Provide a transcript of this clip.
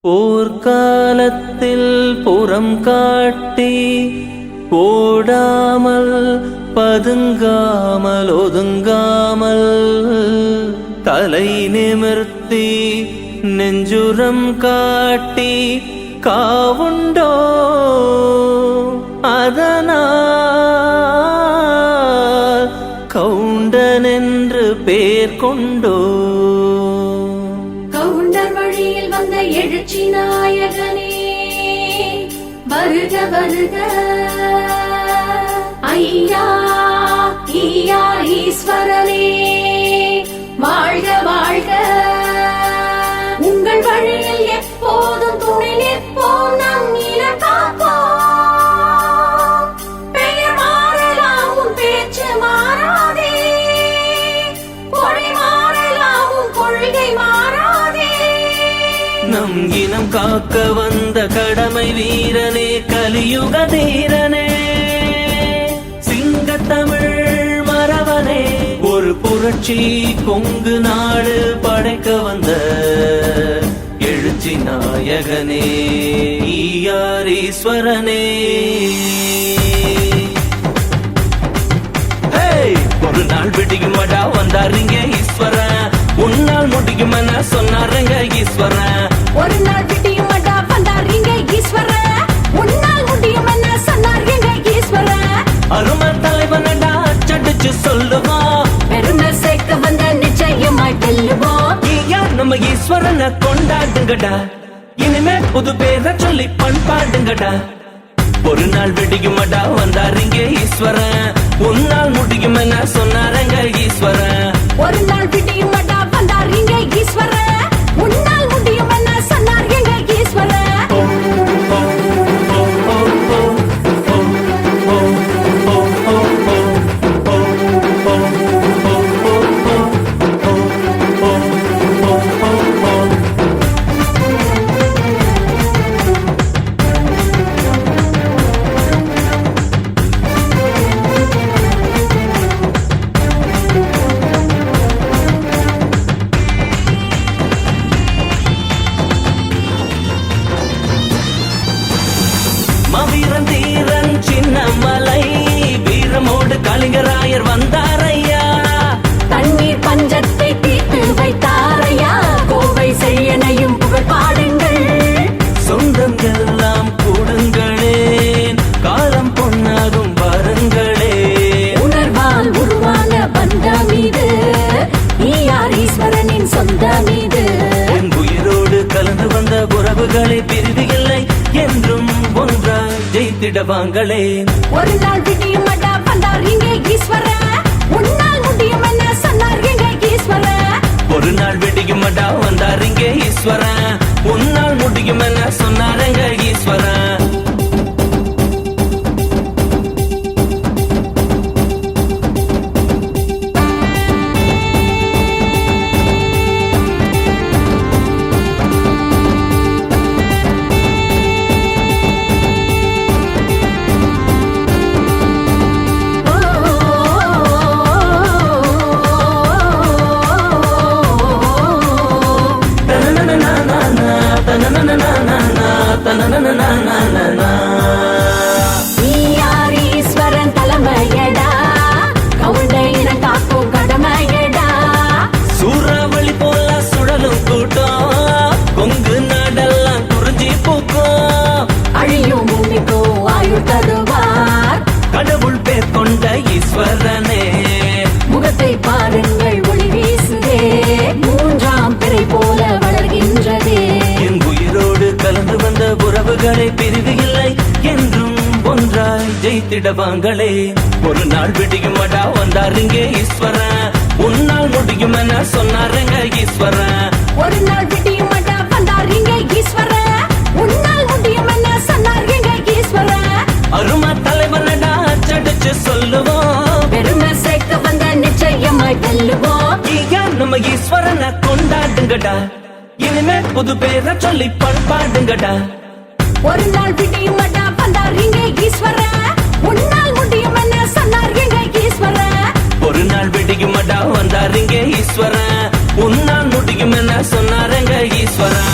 போர்க்காலத்தில் புறம் காட்டி போடாமல் பதுங்காமல் ஒதுங்காமல் தலை நிமிர்த்தி நெஞ்சுரம் காட்டி காவுண்டோ அதனால் கவுண்டன் என்று பேர் கொண்டோ. கவுண்டர் வழியில் வந்த எழுச்சி நாயகனே வருக வருக. ஐயா ஈயா ஈஸ்வரனே வாழ்க வாழ்க. உங்கள் வழியில் எப்போதும் துணை நிற்போம், நம் இனம் காப்போம். பெயர் மாறலாம் உன் பேச்சு மாறாதே, கொடை மாறலாம் உன் கொள்கை மாறாதே. நம் இனம் காக்க வந்த கடமை வீரனே, கலியுக தீரனே, சிங்கத்தமிழ் மறவனே, ஒரு புரட்சி கொங்கு நாடு படைக்க வந்த எழுச்சி நாயகனே, ஈயார் ஈஸ்வரனே. ஒரு நாள் விடியுமடா வந்தாருங்க ஈஸ்வரன், உன்னால் முடியுமென சொன்னாருங்க ஈஸ்வரன். ஒரு நாள் விடியுமடா வந்தாருங்க ஈஸ்வரன், உன்னால் முடியுமென சொன்னாருங்க ஈஸ்வரன். அருமை தலைவனடா அச்சடிச்சு சொல்லுவோம், பெருமை சேர்க்க வந்த நிச்சயமாய் வெல்லுவோம். ஐயா நம்ம ஈஸ்வரனை கொண்டாடுங்கடா, இனிமே புது பேரை சொல்லி பண்பாடுங்கடா. ஒரு நாள் விடியுமடா வந்தாருங்க ஈஸ்வரன், உன்னால் முடியுமென சொன்னாருங்க ஈஸ்வரன். ஒரு நாள் விடியுமடா வந்தாருங்க ஈஸ்வரன், உன்னால் முடியுமென சொன்னாருங்க ஈஸ்வரன். வீரன் தீரன் சின்னமலை வீரமோடு கலிங்கராயர் வந்தாரையா, தண்ணீர் பஞ்சத்தை தீர்த்து வைத்தாரையா, கோவை செய்யனையும் புகழ் பாடுங்கள். சொந்தம் எல்லாம் கூடுங்களே, காலம் பொன்னாகும் பாருங்களே. உணர்வால் உருவான பந்தம் இது, ஈயார் ஈஸ்வரனின் சொந்தம் இது. என் உயிரோடு கலந்து வந்த உறவுகளை பிரிவு இல்லை, என்றும் ஒன்றாய் ஜெயித்திடவாங்களே. ஒரு நாள் விடியுமடா வந்தாருங்க ஈஸ்வரன், உன்னால் முடியுமென சொன்னாருங்க ஈஸ்வரன். ஒரு நாள் விடியுமடா வந்தாருங்க ஈஸ்வரன், உன்னால் முடியுமென சொன்னாருங்க ஈஸ்வரன். ஈயார் ஈஸ்வரன் தலைமையடா, கவுண்டையின காக்கும் கடமையடா. சூறாவளி போல சுழலும் கூட்டம், கொங்கு நாடெல்லாம் குறிஞ்சி பூக்கும். அழியும் பூமிக்கோ ஆயுள் தருவார், கடவுள் பேர் கொண்ட ஈஸ்வரனே, முகத்தை பாருங்கள் ஒளி வீசுதே, மூன்றாம் பிறை போல வளர்கின்றதே. என் உயிரோடு கலந்து வந்த உறவுகளை பிரிவு இல்லை, என்றும் ஒன்றாய் ஜெயித்திடவாங்களே. ஒரு நாள் விடியுமடா வந்தாருங்க ஈஸ்வரன், உன்னால் முடியுமென சொன்னாருங்க ஈஸ்வரன். ஒரு நாள் விடியுமடா வந்தாருங்க ஈஸ்வரன், உன்னால் முடியுமென சொன்னாருங்க ஈஸ்வரன். அருமை தலைவனடா அச்சடிச்சு சொல்லுவோம், பெருமை சேர்க்க வந்த நிச்சயமாய் வெல்லுவோம். ஐயா நம்ம ஈஸ்வரனை கொண்டாடுங்கடா, இனிமே புது பேரை சொல்லி பண்பாடுங்கடா. ஒரு நாள் விடியுமடா வந்தாருங்க ஈஸ்வரன், உன்னால் முடியுமென சொன்னாருங்க ஈஸ்வரன். ஒரு நாள் விடியுமடா வந்தாருங்க ஈஸ்வரன், உன்னால் முடியுமென சொன்னாருங்க ஈஸ்வரன்.